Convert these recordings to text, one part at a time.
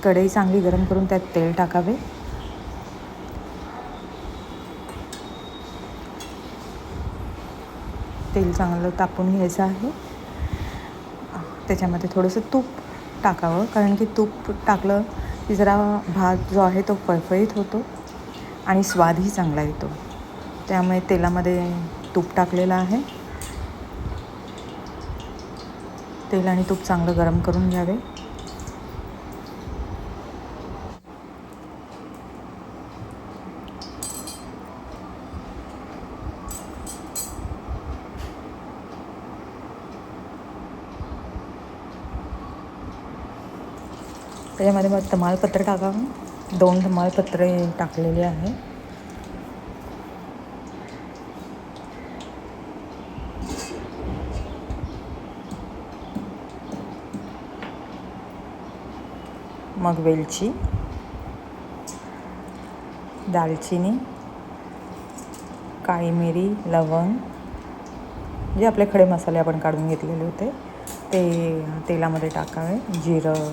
कढई चांगली गरम करून त्यात तेल टाकावे. तेल चांगलं तापून घ्यायचं आहे. त्याच्यामध्ये थोडंसं तूप टाकावं, कारण की तूप टाकलं की जरा भात जो आहे तो फळफळीत होतो आणि स्वादही चांगला येतो. त्यामुळे तेलामध्ये तूप टाकलेलं आहे. तेल आणि तूप चांगलं गरम करून घ्यावे. त्याच्यामध्ये मग तमालपत्र टाकावं. 2 तमालपत्रे टाकलेली आहे. मग वेलची, दालचिनी, काळी मिरी, लवंग, जे आपले खडे मसाले आपण काढून घेतलेले होते ते तेलामध्ये टाकावे. जिरं,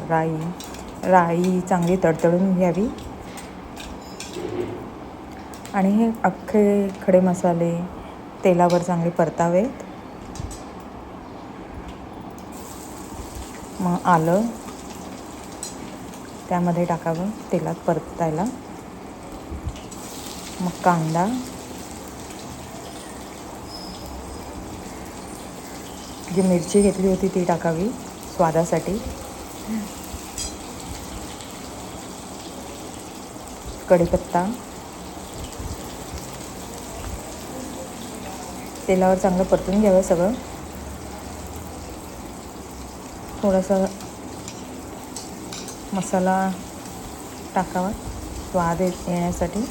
राई चांगली तडतडून घ्यावी आणि हे अख्खे खडे मसाले तेलावर चांगले परतावेत. मग आलं त्यामध्ये टाकावं तेलात परतायला. मग कांदा, जी मिरची घेतली होती ती टाकावी स्वादासाठी. कढीपत्ता, तेलावर चांगलं परतून घ्यावं सगळं. थोडासा मसाला टाकावा स्वाद येण्यासाठी,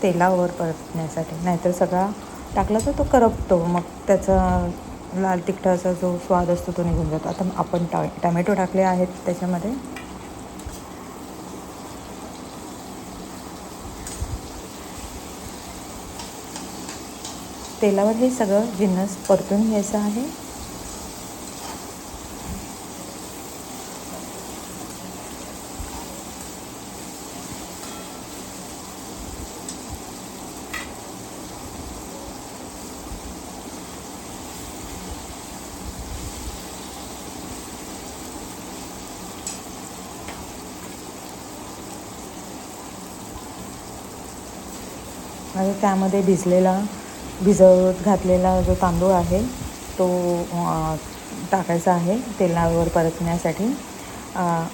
तेलावर परतण्यासाठी. नाहीतर सगळा टाकला तर तो करपतो, मग त्याचा लाल तिखटाचा जो स्वाद असतो तो निघून जातो. आता आपण टमॅटो टाकले आहेत त्याच्यामध्ये. तेलावर हे सगळं जिन्नस परतून घ्यायचं आहे. आणि त्यामध्ये भिजवत घातलेला जो तांदूळ आहे तो टाकायचा आहे तेलावर परतण्यासाठी.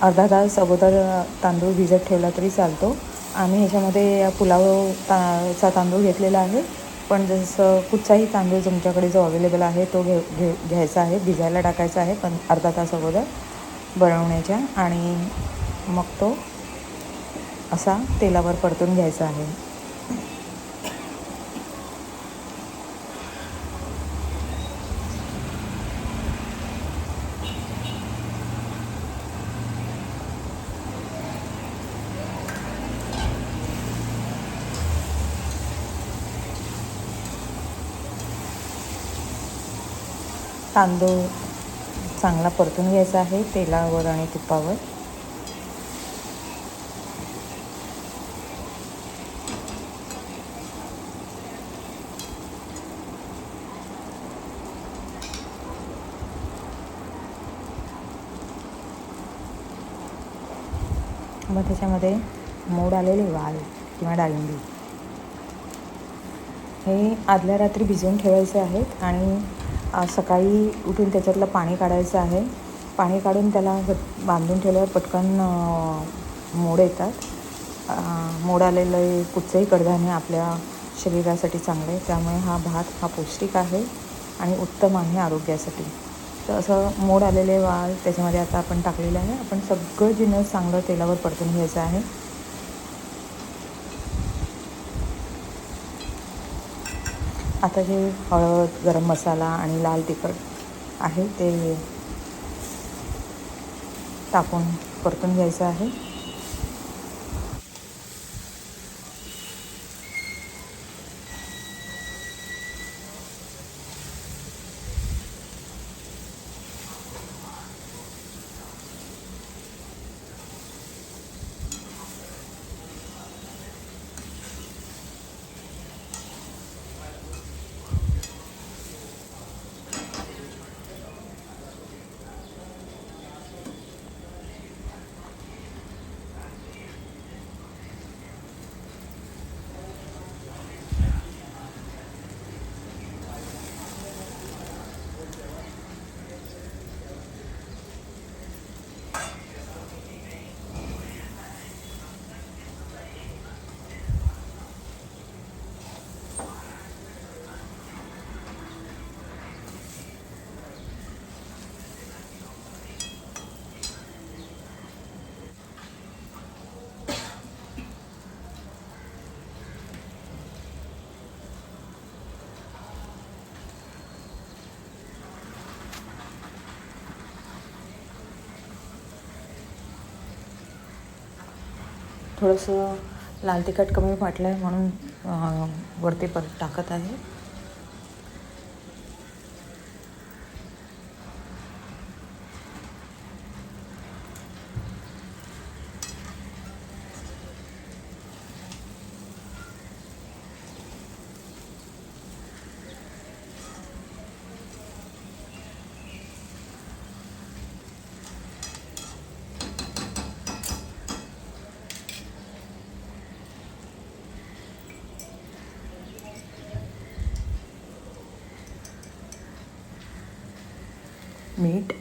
अर्धा तास अगोदर तांदूळ भिजत ठेवला तरी चालतो. आम्ही ह्याच्यामध्ये पुलावचा तांदूळ घेतलेला आहे, पण जसं कुठचाही तांदूळ तुमच्याकडे जो अवेलेबल आहे तो घ्यायचा आहे, भिजायला टाकायचा आहे पण अर्धा तास अगोदर बनवण्याच्या. आणि मग तो असा तेलावर परतून घ्यायचा आहे. तांदूळ चांगला परतून घ्यायचा आहे तेलावर आणि तुपावर. मग त्याच्यामध्ये मोड आलेले वाल किंवा डाळिंबी हे आदल्या रात्री भिजवून ठेवायचे आहेत आणि सकाळी उठून त्याच्यातलं पाणी काढायचं आहे. पाणी काढून त्याला बांधून ठेवल्यावर पटकन मोड येतात. मोड आलेलं कुठचंही कडधान्य आपल्या शरीरासाठी चांगलं आहे, त्यामुळे हा भात हा पौष्टिक आहे आणि उत्तम आहे आरोग्यासाठी. तर असं मोड आलेले वाल त्याच्यामध्ये आता आपण टाकलेले आहे. आपण सगळं जिन्नस चांगलं तेलावर परतून घ्यायचं आहे. आता जे हळद, गरम मसाला आणि लाल तिखट आहे ते टाकून परतून घ्यायचं आहे. थोडंसं लाल तिखट कमी वाटलं आहे म्हणून वरती परत टाकत आहे. मीठ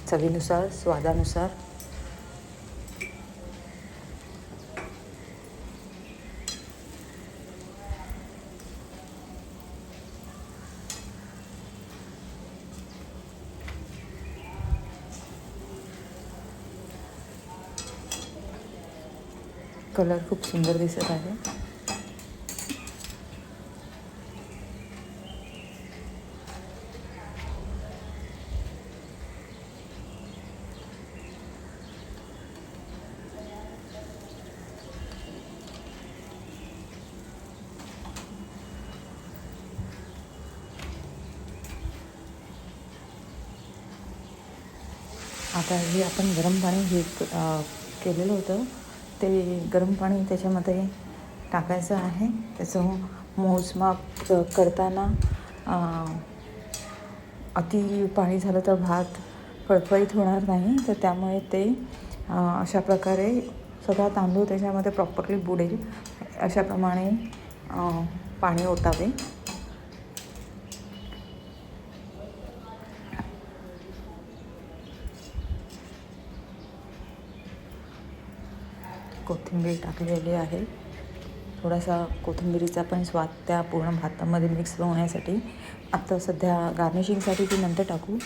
चवीनुसार, स्वादानुसार. कलर खूप सुंदर दिसत आहे. आता हे आपण गरम पाणी केलेलं होतं ते गरम पाणी त्याच्यामध्ये टाकायचं आहे. त्याचं मोजमाप करताना अति पाणी झालं तर भात फळफळीत होणार नाही, तर त्यामुळे ते अशा प्रकारे सगळा तांदूळ त्याच्यामध्ये प्रॉपरली बुडेल अशाप्रमाणे पाणी ओतावे. कोथिंबीर टाकलेली आहे. थोडासा कोथिंबीरीचा पण स्वाद त्या पूर्ण भातामध्ये मिक्स होण्यासाठी, आता सध्या गार्निशिंगसाठी ती नंतर टाकू,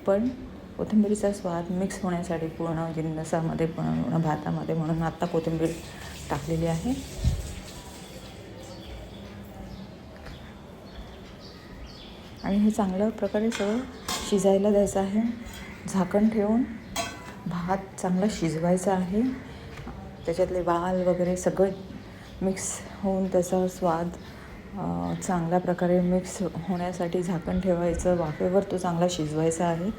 पण कोथिंबीरीचा स्वाद मिक्स होण्यासाठी पूर्ण जिन्नसामध्ये पूर्ण भातामध्ये, म्हणून आत्ता कोथिंबीर टाकलेली आहे. आणि हे चांगल्या प्रकारे सगळं शिजायला द्यायचं आहे. झाकण ठेवून भात चांगला शिजवायचा आहे. त्याच्यातले वाल वगैरे सगळं मिक्स होऊन त्याचा स्वाद चांगल्या प्रकारे मिक्स होण्यासाठी झाकण ठेवायचं. वाफेवर तो चांगला शिजवायचा आहे.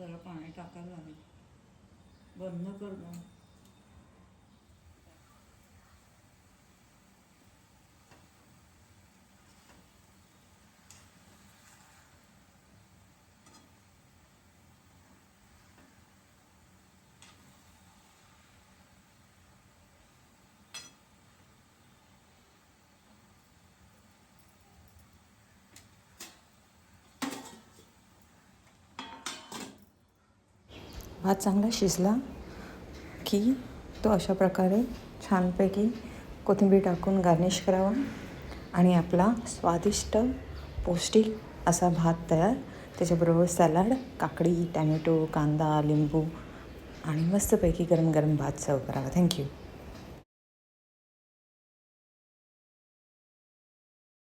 जरा पाणी टाकायला लागेल. बंद कर मग. भात चांगला शिजला की तो अशा प्रकारे छानपैकी कोथिंबीर टाकून गार्निश करावा आणि आपला स्वादिष्ट पौष्टिक असा भात तयार. त्याच्याबरोबर सॅलड, काकडी, टॅमॅटो, कांदा, लिंबू आणि मस्तपैकी गरम गरम भात सर्व करावा. थँक्यू.